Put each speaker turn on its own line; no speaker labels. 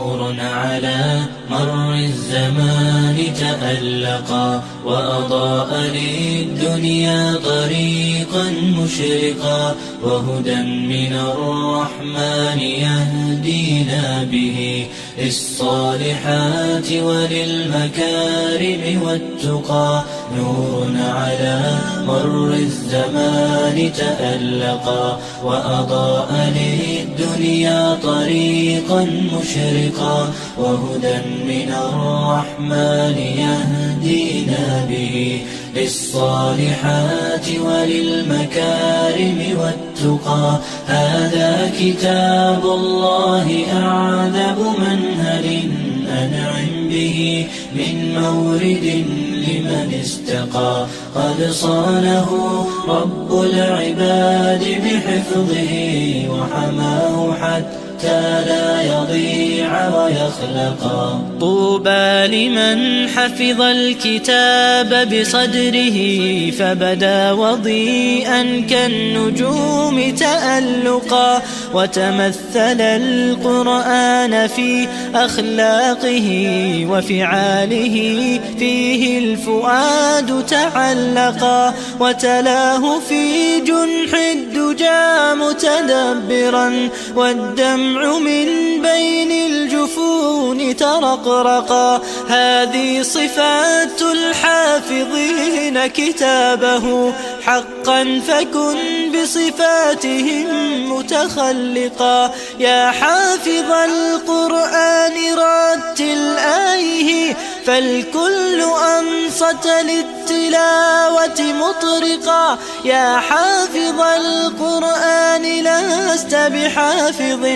نور على مر الزمان تألقا وأضاء للدنيا طريقا مشرقا وهدى من الرحمن يهدينا به للصالحات وللمكارم والتقى نور على مر الزمان تألقا وأضاء للدنيا طريقا مشرقا وهدى من الرحمن يهدينا به للصالحات وللمكارم والتقى هذا كتاب الله أعذب منهل أنعم به من مورد لمن استقى قد صانه رب العباد بحفظه وحماه حتى لا يضيع ويخلقا طوبى لمن حفظ الكتاب بصدره فبدا وضيئا كالنجوم تألقا وتمثل القرآن في أخلاقه وفعاله فيه الفؤاد تعلقا وتلاه في جنح الدجى متدبرا والدمع من بين الجفون ترقرقا هذه صفات الحافظين كتابه حقا فكن بصفاتهم متخلقا يا حافظ القرآن رتل آيه فالكل أنصت للتلاوة مطرقا يا حافظ القرآن لست بحافظ